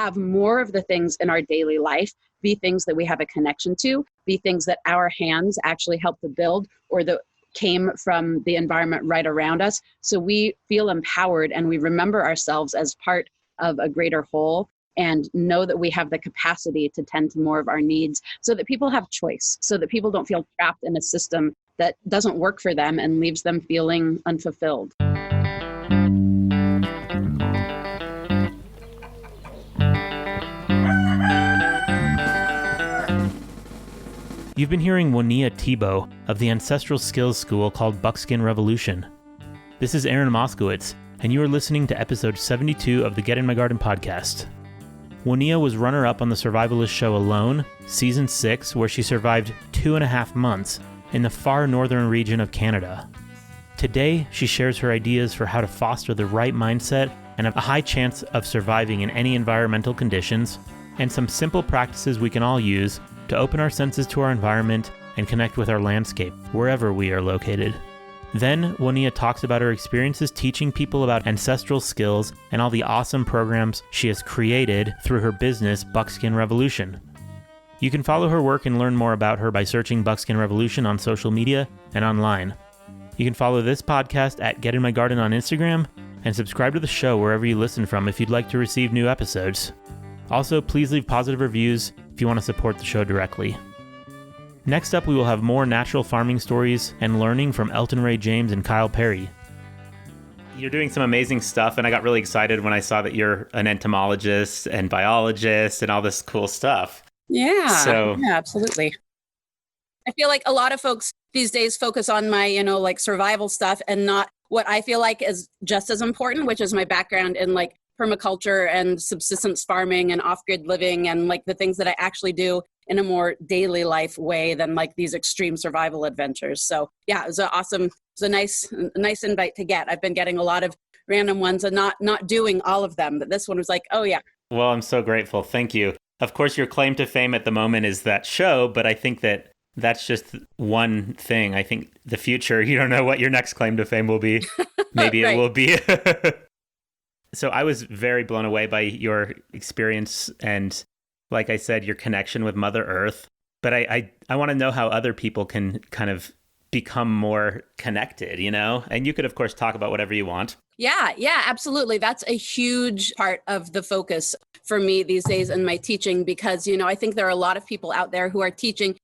have more of the things in our daily life be things that we have a connection to, be things that our hands actually help to build or that came from the environment right around us. So we feel empowered and we remember ourselves as part of a greater whole and know that we have the capacity to tend to more of our needs so that people have choice, so that people don't feel trapped in a system that doesn't work for them and leaves them feeling unfulfilled. You've been hearing Woniya Thibeault of the Ancestral skills school called Buckskin Revolution. This is Aaron Moskowitz, and you are listening to episode 72 of the Get in My Garden podcast. Woniya was runner-up on the survivalist show Alone, season 6, where she survived 2.5 months in the far northern region of Canada. Today, she shares her ideas for how to foster the right mindset and have a high chance of surviving in any environmental conditions, and some simple practices we can all use to open our senses to our environment and connect with our landscape, wherever we are located. Then, Woniya talks about her experiences teaching people about ancestral skills and all the awesome programs she has created through her business, Buckskin Revolution. You can follow her work and learn more about her by searching Buckskin Revolution on social media and online. You can follow this podcast at Get in My Garden on Instagram and subscribe to the show wherever you listen from if you'd like to receive new episodes. Also, please leave positive reviews if you want to support the show directly. Next up, we will have more natural farming stories and learning from Elton Ray James and Kyle Perry. You're doing some amazing stuff, and I got really excited when I saw that you're an entomologist and biologist and all this cool stuff. Yeah, absolutely. I feel like a lot of folks these days focus on my, like survival stuff and not what I feel like is just as important, which is my background in like permaculture and subsistence farming and off-grid living and like the things that I actually do in a more daily life way than like these extreme survival adventures. So yeah, it was a nice invite to get. I've been getting a lot of random ones and not doing all of them, but this one was like, oh yeah. Well, I'm so grateful. Thank you. Of course, your claim to fame at the moment is that show, but I think that that's just one thing. I think the future, you don't know what your next claim to fame will be. Maybe Right. It will be. So I was very blown away by your experience and, like I said, your connection with Mother Earth. But I want to know how other people can kind of become more connected, And you could, of course, talk about whatever you want. Yeah, absolutely. That's a huge part of the focus for me these days in my teaching because, I think there are a lot of people out there who are teaching,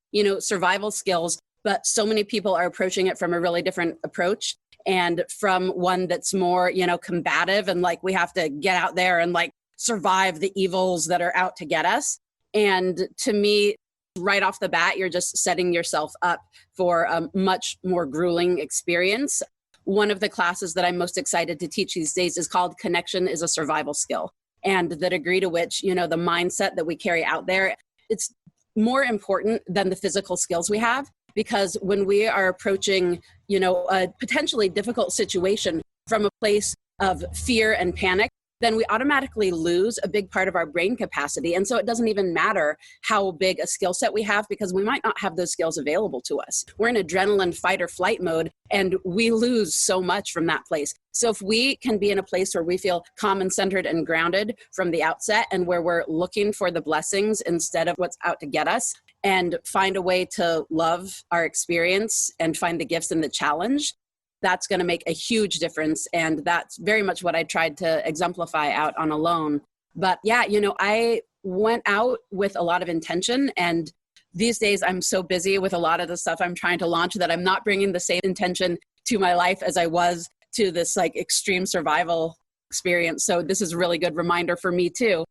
survival skills, but so many people are approaching it from a really different approach and from one that's more, combative and like we have to get out there and like survive the evils that are out to get us. And to me, right off the bat, you're just setting yourself up for a much more grueling experience. One of the classes that I'm most excited to teach these days is called Connection is a Survival Skill. And the degree to which, the mindset that we carry out there, it's more important than the physical skills we have. Because when we are approaching, a potentially difficult situation from a place of fear and panic, then we automatically lose a big part of our brain capacity. And so it doesn't even matter how big a skill set we have because we might not have those skills available to us. We're in adrenaline fight or flight mode and we lose so much from that place. So if we can be in a place where we feel calm and centered and grounded from the outset and where we're looking for the blessings instead of what's out to get us and find a way to love our experience and find the gifts in the challenge, that's going to make a huge difference. And that's very much what I tried to exemplify out on Alone. But yeah, I went out with a lot of intention. And these days I'm so busy with a lot of the stuff I'm trying to launch that I'm not bringing the same intention to my life as I was to this like extreme survival experience. So this is a really good reminder for me too.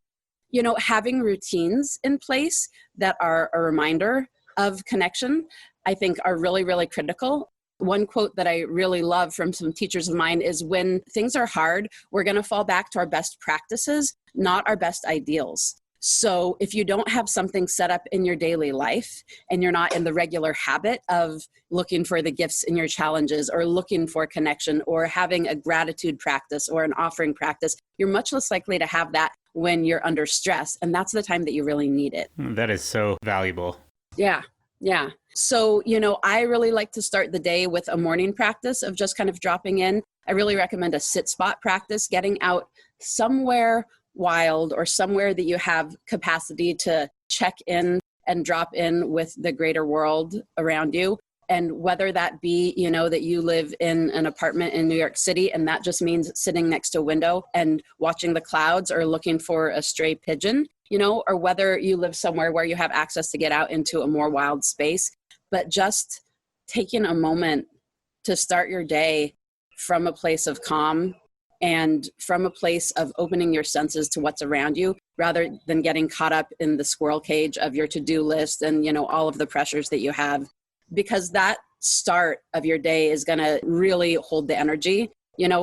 Having routines in place that are a reminder of connection, I think are really, really critical. One quote that I really love from some teachers of mine is when things are hard, we're going to fall back to our best practices, not our best ideals. So if you don't have something set up in your daily life and you're not in the regular habit of looking for the gifts in your challenges or looking for connection or having a gratitude practice or an offering practice, you're much less likely to have that when you're under stress. And that's the time that you really need it. That is so valuable. Yeah. So, I really like to start the day with a morning practice of just kind of dropping in. I really recommend a sit spot practice, getting out somewhere wild or somewhere that you have capacity to check in and drop in with the greater world around you. And whether that be, that you live in an apartment in New York City, and that just means sitting next to a window and watching the clouds or looking for a stray pigeon, or whether you live somewhere where you have access to get out into a more wild space, but just taking a moment to start your day from a place of calm and from a place of opening your senses to what's around you, rather than getting caught up in the squirrel cage of your to-do list and, all of the pressures that you have. Because that start of your day is going to really hold the energy,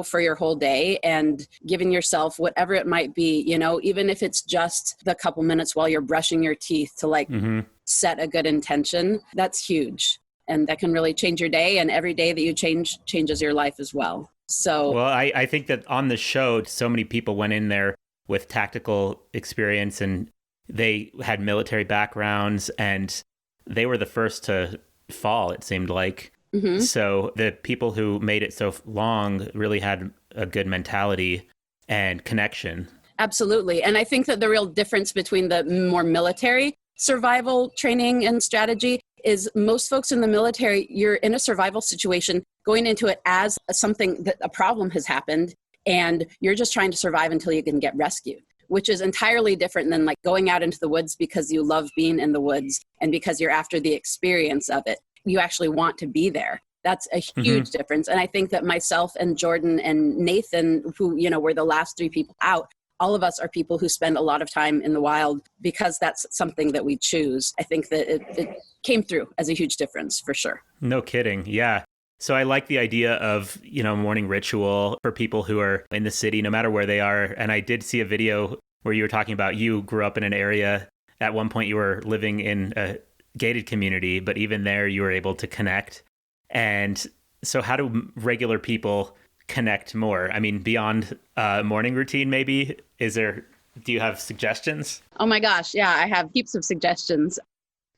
for your whole day, and giving yourself whatever it might be, even if it's just the couple minutes while you're brushing your teeth to set a good intention, that's huge. And that can really change your day. And every day that you changes your life as well. So, well, I think that on the show, so many people went in there with tactical experience, and they had military backgrounds, and they were the first to fall, it seemed like. So the people who made it so long really had a good mentality and connection. Absolutely. And I think that the real difference between the more military survival training and strategy is most folks in the military, you're in a survival situation going into it as something that a problem has happened, and you're just trying to survive until you can get rescued, which is entirely different than like going out into the woods because you love being in the woods and because you're after the experience of it. You actually want to be there. That's a huge difference. And I think that myself and Jordan and Nathan, who, were the last 3 people out, all of us are people who spend a lot of time in the wild because that's something that we choose. I think that it came through as a huge difference for sure. No kidding. Yeah. So I like the idea of, morning ritual for people who are in the city, no matter where they are. And I did see a video where you were talking about you grew up in an area. At one point you were living in a gated community, but even there you were able to connect. And so how do regular people connect more? I mean, beyond morning routine, maybe? Do you have suggestions? Oh my gosh. Yeah, I have heaps of suggestions.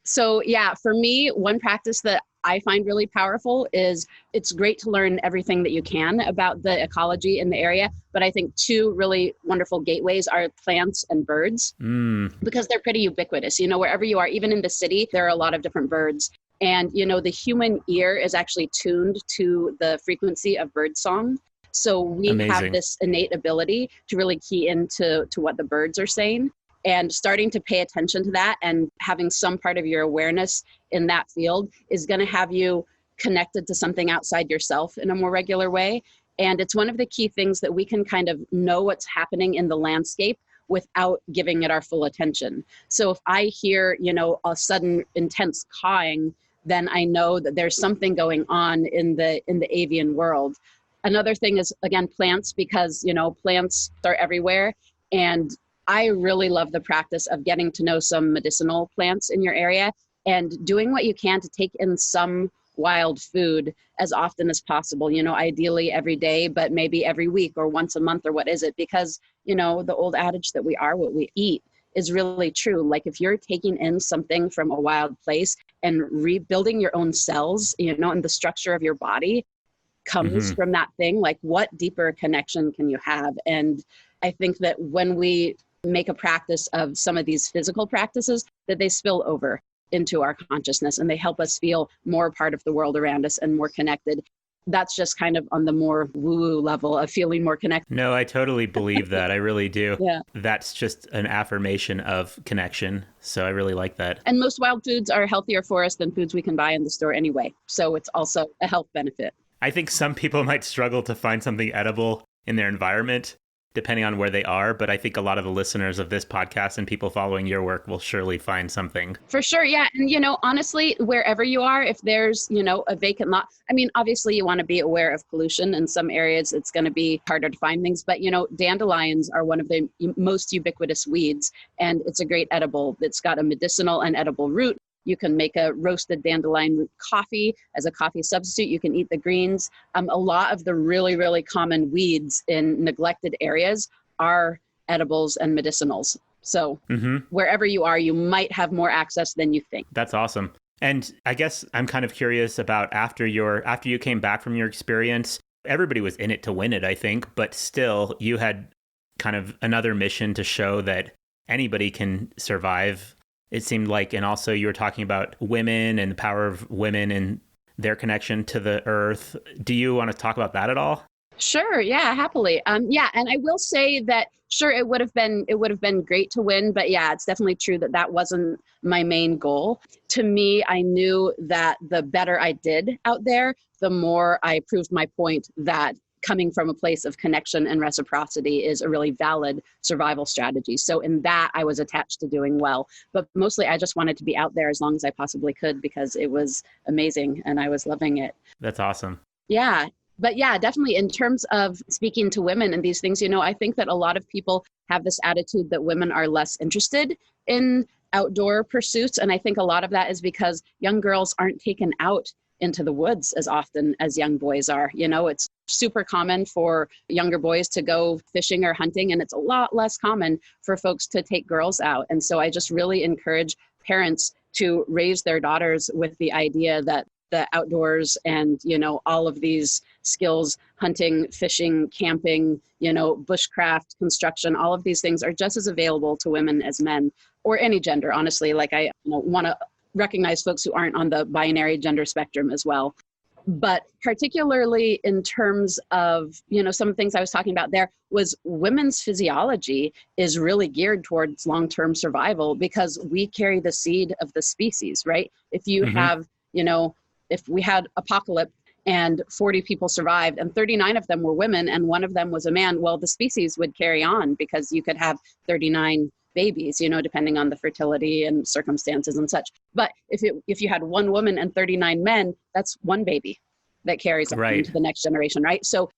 So yeah, for me, one practice that I find really powerful is it's great to learn everything that you can about the ecology in the area. But I think 2 really wonderful gateways are plants and birds, because they're pretty ubiquitous. Wherever you are, even in the city, there are a lot of different birds. And, the human ear is actually tuned to the frequency of bird song. So we have this innate ability to really key into what the birds are saying. And starting to pay attention to that and having some part of your awareness in that field is going to have you connected to something outside yourself in a more regular way. And it's one of the key things that we can kind of know what's happening in the landscape without giving it our full attention. So if I hear, a sudden intense cawing, then I know that there's something going on in the avian world. Another thing is, again, plants, because, plants are everywhere. And I really love the practice of getting to know some medicinal plants in your area and doing what you can to take in some wild food as often as possible, ideally every day, but maybe every week or once a month or what is it? Because, the old adage that we are what we eat is really true. Like if you're taking in something from a wild place and rebuilding your own cells, and the structure of your body comes from that thing, like what deeper connection can you have? And I think that when we make a practice of some of these physical practices, that they spill over into our consciousness and they help us feel more part of the world around us and more connected. That's just kind of on the more woo-woo level of feeling more connected. No, I totally believe that. I really do. Yeah. That's just an affirmation of connection. So I really like that. And most wild foods are healthier for us than foods we can buy in the store anyway. So it's also a health benefit. I think some people might struggle to find something edible in their environment, depending on where they are. But I think a lot of the listeners of this podcast and people following your work will surely find something. For sure. Yeah. And, honestly, wherever you are, if there's, a vacant lot, I mean, obviously you want to be aware of pollution. In some areas, it's going to be harder to find things. But, dandelions are one of the most ubiquitous weeds. And it's a great edible that's got a medicinal and edible root. You can make a roasted dandelion root coffee as a coffee substitute. You can eat the greens. A lot of the really, really common weeds in neglected areas are edibles and medicinals. So wherever you are, you might have more access than you think. That's awesome. And I guess I'm kind of curious about after you came back from your experience, everybody was in it to win it, I think, but still you had kind of another mission to show that anybody can survive, it seemed like. And also you were talking about women and the power of women and their connection to the earth. Do you want to talk about that at all? Sure. Yeah, happily. Yeah. And I will say that, sure, it would have been great to win, but yeah, it's definitely true that that wasn't my main goal. To me, I knew that the better I did out there, the more I proved my point that coming from a place of connection and reciprocity is a really valid survival strategy. So in that, I was attached to doing well, but mostly I just wanted to be out there as long as I possibly could because it was amazing and I was loving it. That's awesome. Yeah. But yeah, definitely in terms of speaking to women and these things, I think that a lot of people have this attitude that women are less interested in outdoor pursuits. And I think a lot of that is because young girls aren't taken out into the woods as often as young boys are. It's super common for younger boys to go fishing or hunting, and it's a lot less common for folks to take girls out. And so I just really encourage parents to raise their daughters with the idea that the outdoors and, all of these skills, hunting, fishing, camping, bushcraft, construction, all of these things are just as available to women as men or any gender, honestly. Like I want to recognize folks who aren't on the binary gender spectrum as well. But particularly in terms of, some of the things I was talking about there was women's physiology is really geared towards long-term survival because we carry the seed of the species, right? If you have, if we had apocalypse and 40 people survived and 39 of them were women and one of them was a man, well, the species would carry on because you could have 39 babies, depending on the fertility and circumstances and such. But if you had one woman and 39 men, that's one baby that carries on into the next generation, right? So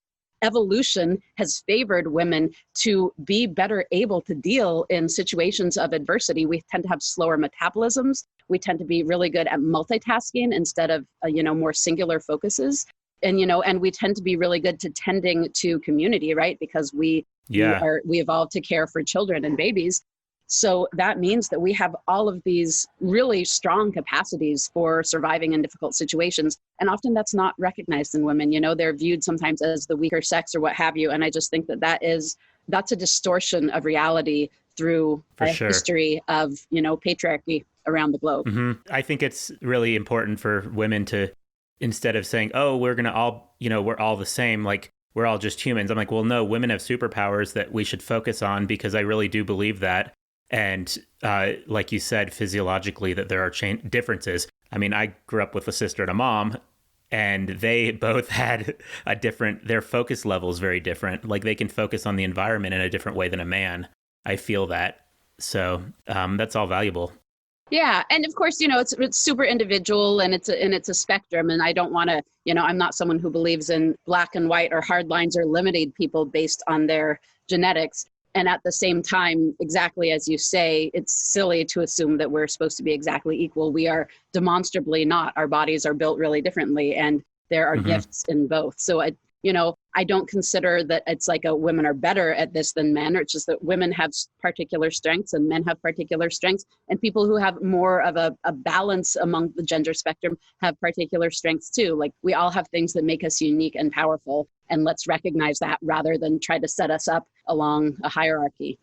evolution has favored women to be better able to deal in situations of adversity. We tend to have slower metabolisms. We tend to be really good at multitasking instead of, more singular focuses. And, and we tend to be really good to tending to community, right? Because we evolved to care for children and babies. So that means that we have all of these really strong capacities for surviving in difficult situations. And often that's not recognized in women. They're viewed sometimes as the weaker sex or what have you. And I just think that that's a distortion of reality through history of, patriarchy around the globe. Mm-hmm. I think it's really important for women to, instead of saying, oh, we're going to all, we're all the same, like we're all just humans. I'm like, well, no, women have superpowers that we should focus on because I really do believe that. And like you said, physiologically, that there are differences. I mean, I grew up with a sister and a mom, and they both had their focus level is very different. Like they can focus on the environment in a different way than a man. I feel that. So that's all valuable. Yeah. And of course, it's super individual and it's a spectrum. And I don't want to, I'm not someone who believes in black and white or hard lines or limiting people based on their genetics. And at the same time, exactly as you say, it's silly to assume that we're supposed to be exactly equal. We are demonstrably not. Our bodies are built really differently, and there are gifts in both. So, I don't consider that it's like women are better at this than men, or it's just that women have particular strengths and men have particular strengths. And people who have more of a balance among the gender spectrum have particular strengths too. Like we all have things that make us unique and powerful. And let's recognize that rather than try to set us up along a hierarchy.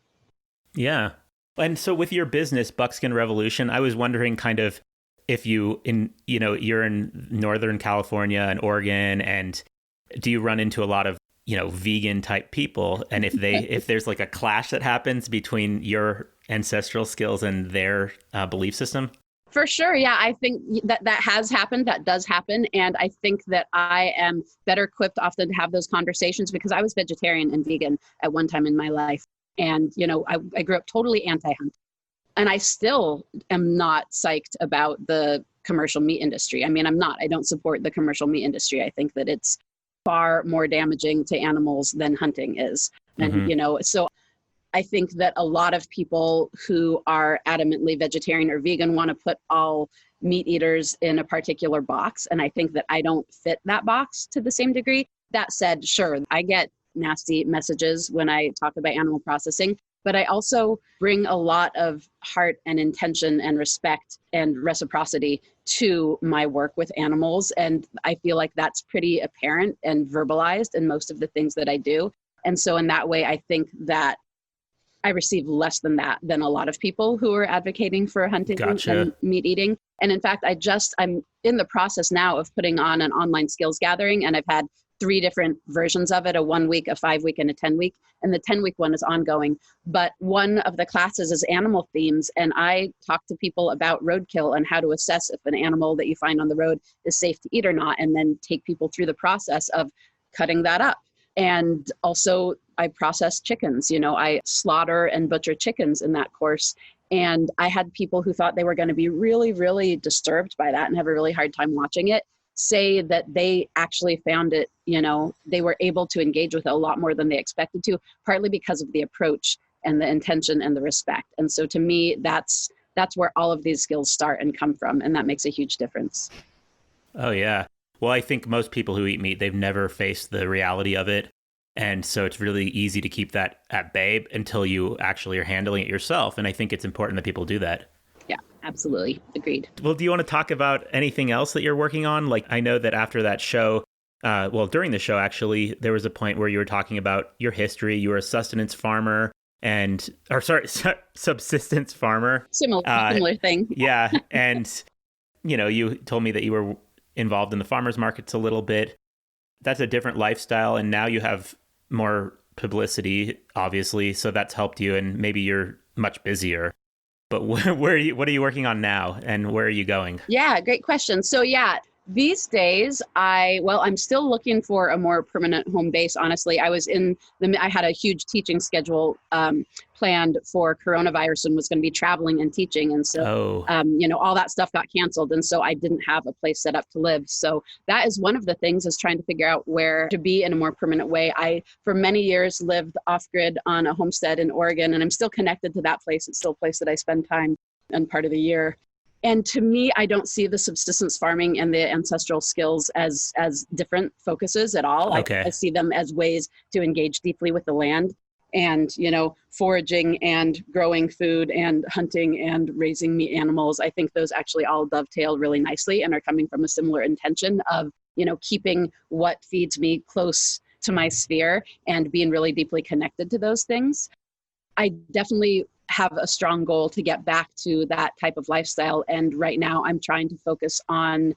Yeah. And so with your business, Buckskin Revolution, I was wondering kind of if you're in Northern California and Oregon, and do you run into a lot of, vegan type people? And if there's like a clash that happens between your ancestral skills and their belief system? For sure. Yeah, I think that has happened. That does happen. And I think that I am better equipped often to have those conversations because I was vegetarian and vegan at one time in my life. And, I grew up totally anti-hunt. And I still am not psyched about the commercial meat industry. I mean, I don't support the commercial meat industry. I think that it's far more damaging to animals than hunting is. And, so I think that a lot of people who are adamantly vegetarian or vegan want to put all meat eaters in a particular box. And I think that I don't fit that box to the same degree. That said, sure, I get nasty messages when I talk about animal processing, but I also bring a lot of heart and intention and respect and reciprocity to my work with animals. And I feel like that's pretty apparent and verbalized in most of the things that I do. And so in that way, I think that I receive less than that than a lot of people who are advocating for hunting Gotcha. and meat eating. And in fact, I'm in the process now of putting on an online skills gathering, and I've had 3 different versions of it, a 1-week, a 5-week, and a 10-week. And the 10-week one is ongoing. But one of the classes is animal themes. And I talk to people about roadkill and how to assess if an animal that you find on the road is safe to eat or not, and then take people through the process of cutting that up. And also I process chickens, I slaughter and butcher chickens in that course. And I had people who thought they were going to be really, really disturbed by that and have a really hard time watching it, say that they actually found it, they were able to engage with it a lot more than they expected to, partly because of the approach and the intention and the respect. And so to me, that's where all of these skills start and come from. And that makes a huge difference. Oh, yeah. Well, I think most people who eat meat, they've never faced the reality of it. And so it's really easy to keep that at bay until you actually are handling it yourself. And I think it's important that people do that. Yeah, absolutely. Agreed. Well, do you want to talk about anything else that you're working on? Like, I know that after that show, during the show, actually, there was a point where you were talking about your history. You were a subsistence farmer subsistence farmer. Similar thing. Yeah. And, you told me that you were involved in the farmers markets a little bit. That's a different lifestyle. And now you have more publicity, obviously. So that's helped you, and maybe you're much busier. But what are you working on now, and where are you going? Yeah, great question. So these days I'm still looking for a more permanent home base. Honestly, I had a huge teaching schedule planned for coronavirus and was going to be traveling and teaching. And so, all that stuff got canceled. And so I didn't have a place set up to live. So that is one of the things, is trying to figure out where to be in a more permanent way. I, for many years, lived off grid on a homestead in Oregon, and I'm still connected to that place. It's still a place that I spend time and part of the year. And to me, I don't see the subsistence farming and the ancestral skills as different focuses at all. Okay. I see them as ways to engage deeply with the land and, foraging and growing food and hunting and raising meat animals. I think those actually all dovetail really nicely and are coming from a similar intention of, keeping what feeds me close to my sphere and being really deeply connected to those things. I definitely have a strong goal to get back to that type of lifestyle. And right now I'm trying to focus on,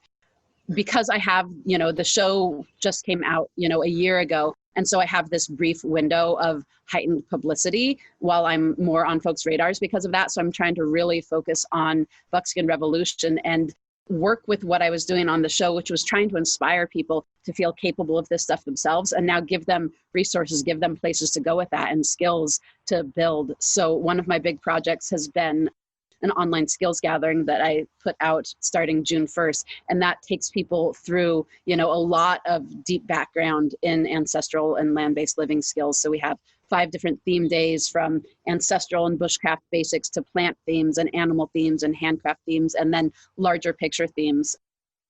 because I have, the show just came out, a year ago. And so I have this brief window of heightened publicity while I'm more on folks' radars because of that. So I'm trying to really focus on Buckskin Revolution and work with what I was doing on the show, which was trying to inspire people to feel capable of this stuff themselves, and now give them resources, give them places to go with that and skills to build. So one of my big projects has been an online skills gathering that I put out starting June 1st. And that takes people through, a lot of deep background in ancestral and land-based living skills. So we have 5 different theme days, from ancestral and bushcraft basics to plant themes and animal themes and handcraft themes, and then larger picture themes.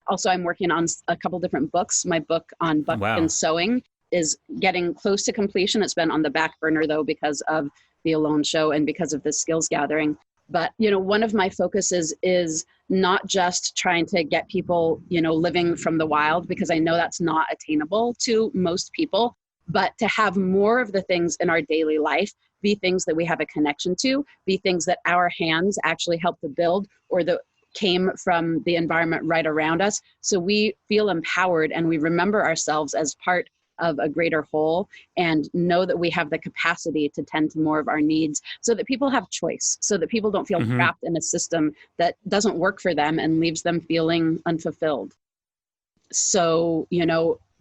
Also, I'm working on a couple different books. My book on buckskin sewing is getting close to completion. It's been on the back burner, though, because of the Alone show and because of this skills gathering. But, one of my focuses is not just trying to get people, living from the wild, because I know that's not attainable to most people, but to have more of the things in our daily life be things that we have a connection to, be things that our hands actually help to build or that came from the environment right around us. So we feel empowered and we remember ourselves as part of a greater whole, and know that we have the capacity to tend to more of our needs, so that people have choice, so that people don't feel trapped in a system that doesn't work for them and leaves them feeling unfulfilled. So,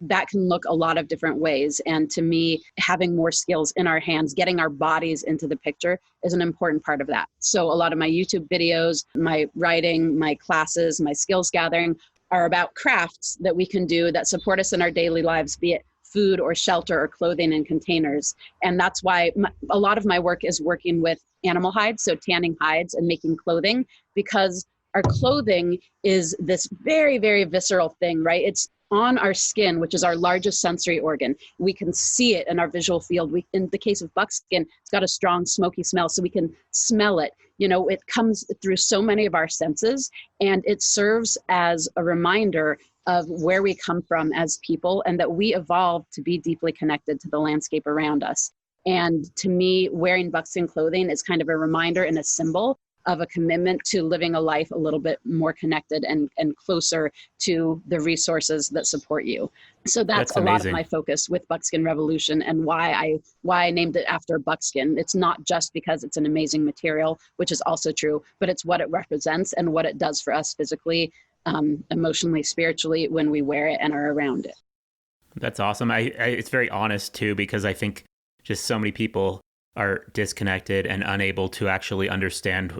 that can look a lot of different ways. And to me, having more skills in our hands, getting our bodies into the picture is an important part of that. So a lot of my YouTube videos, my writing, my classes, my skills gathering are about crafts that we can do that support us in our daily lives, be it food or shelter or clothing and containers. And that's why a lot of my work is working with animal hides, so tanning hides and making clothing, because our clothing is this very, very visceral thing, right? It's on our skin, which is our largest sensory organ. We can see it in our visual field. In the case of buckskin, it's got a strong smoky smell, so we can smell it. It comes through so many of our senses, and it serves as a reminder of where we come from as people, and that we evolved to be deeply connected to the landscape around us. And to me, wearing buckskin clothing is kind of a reminder and a symbol of a commitment to living a life a little bit more connected and closer to the resources that support you. So that's a lot of my focus with Buckskin Revolution, and why I named it after buckskin. It's not just because it's an amazing material, which is also true, but it's what it represents and what it does for us physically, emotionally, spiritually when we wear it and are around it. That's awesome. It's very honest too, because I think just so many people are disconnected and unable to actually understand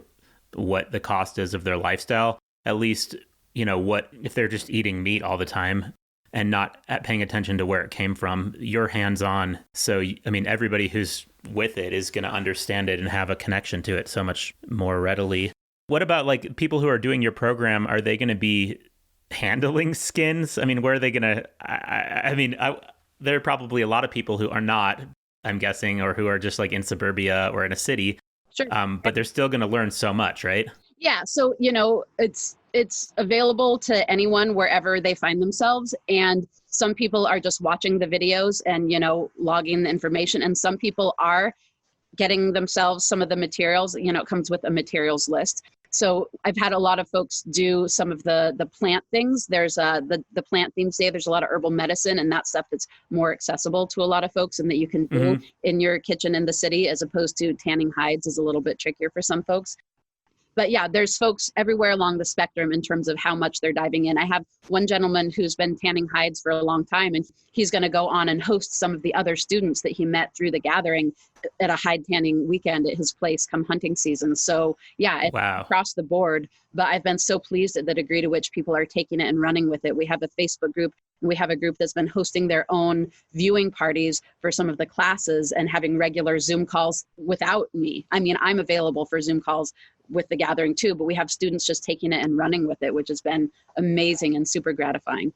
what the cost is of their lifestyle. At least, what if they're just eating meat all the time and not paying attention to where it came from. You're hands-on. So, everybody who's with it is going to understand it and have a connection to it so much more readily. What about like people who are doing your program? Are they going to be handling skins? Where are they going to, there are probably a lot of people who are not, I'm guessing, or who are just like in suburbia or in a city. Sure. But they're still going to learn so much, right? Yeah. So, it's available to anyone wherever they find themselves. And some people are just watching the videos and, logging the information. And some people are getting themselves some of the materials. It comes with a materials list. So I've had a lot of folks do some of the plant things. There's the plant themes day. There's a lot of herbal medicine and that stuff that's more accessible to a lot of folks and that you can do in your kitchen in the city, as opposed to tanning hides is a little bit trickier for some folks. But yeah, there's folks everywhere along the spectrum in terms of how much they're diving in. I have one gentleman who's been tanning hides for a long time, and he's going to go on and host some of the other students that he met through the gathering at a hide tanning weekend at his place come hunting season. So yeah, it's across the board. But I've been so pleased at the degree to which people are taking it and running with it. We have a Facebook group. We have a group that's been hosting their own viewing parties for some of the classes and having regular Zoom calls without me. I'm available for Zoom calls with the gathering too, but we have students just taking it and running with it, which has been amazing and super gratifying.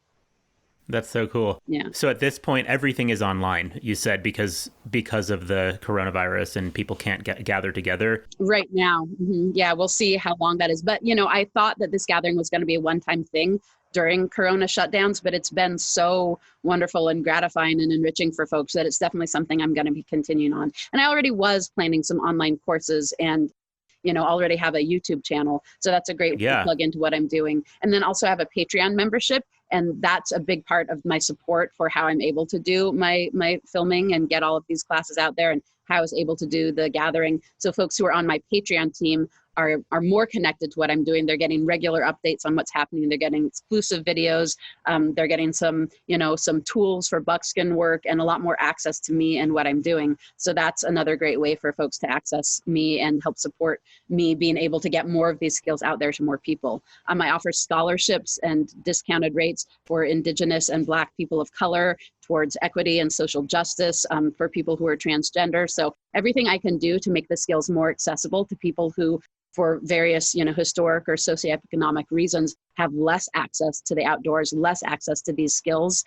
That's so cool. Yeah. So at this point, everything is online, you said, because of the coronavirus and people can't gather together. Right now. Mm-hmm. Yeah, we'll see how long that is. But, I thought that this gathering was going to be a one-time thing during Corona shutdowns, but it's been so wonderful and gratifying and enriching for folks that it's definitely something I'm going to be continuing on. And I already was planning some online courses and already have a YouTube channel. So that's a great way to plug into what I'm doing. And then also have a Patreon membership. And that's a big part of my support for how I'm able to do my filming and get all of these classes out there, and how I was able to do the gathering. So folks who are on my Patreon team are more connected to what I'm doing. They're getting regular updates on what's happening. They're getting exclusive videos. They're getting some tools for buckskin work and a lot more access to me and what I'm doing. So that's another great way for folks to access me and help support me being able to get more of these skills out there to more people. I offer scholarships and discounted rates for Indigenous and Black people of color towards equity and social justice, for people who are transgender. So everything I can do to make the skills more accessible to people who, for various, historic or socioeconomic reasons, have less access to the outdoors, less access to these skills.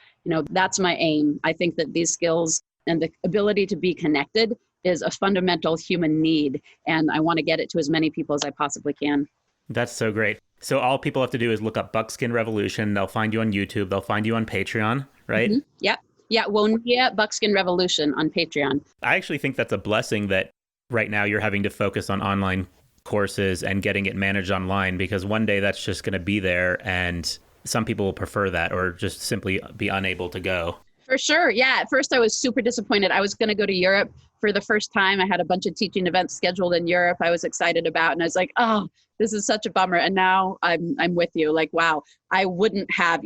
That's my aim. I think that these skills and the ability to be connected is a fundamental human need, and I want to get it to as many people as I possibly can. That's so great. So all people have to do is look up Buckskin Revolution. They'll find you on YouTube. They'll find you on Patreon, right? Mm-hmm. Yep. Yeah, Woniya Buckskin Revolution on Patreon. I actually think that's a blessing that right now you're having to focus on online courses and getting it managed online, because one day that's just going to be there and some people will prefer that or just simply be unable to go. For sure. Yeah. At first I was super disappointed. I was going to go to Europe for the first time. I had a bunch of teaching events scheduled in Europe I was excited about. And I was like, oh, this is such a bummer. And now I'm with you. Like, wow, I wouldn't have,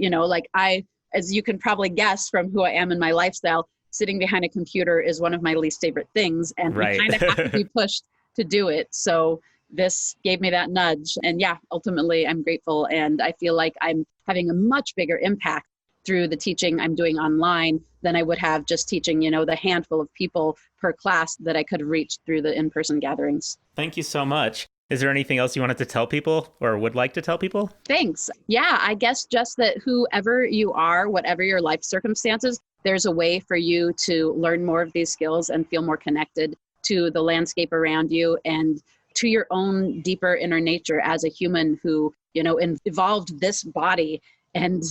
as you can probably guess from who I am in my lifestyle, sitting behind a computer is one of my least favorite things. And I kind of have to be pushed to do it. So this gave me that nudge. And yeah, ultimately I'm grateful. And I feel like I'm having a much bigger impact through the teaching I'm doing online than I would have just teaching, the handful of people per class that I could have reached through the in-person gatherings. Thank you so much. Is there anything else you wanted to tell people or would like to tell people? Thanks. Yeah, I guess just that whoever you are, whatever your life circumstances, there's a way for you to learn more of these skills and feel more connected to the landscape around you and to your own deeper inner nature as a human who, evolved this body and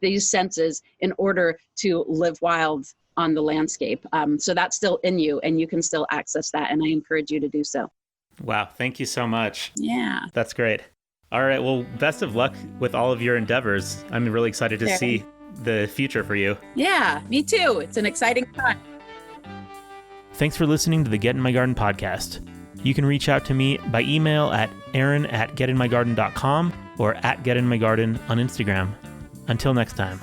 these senses in order to live wild on the landscape. So that's still in you, and you can still access that. And I encourage you to do so. Wow. Thank you so much. Yeah. That's great. All right. Well, best of luck with all of your endeavors. I'm really excited to see the future for you. Yeah, me too. It's an exciting time. Thanks for listening to the Get in My Garden podcast. You can reach out to me by email at aaron@getinmygarden.com or @getinmygarden on Instagram. Until next time.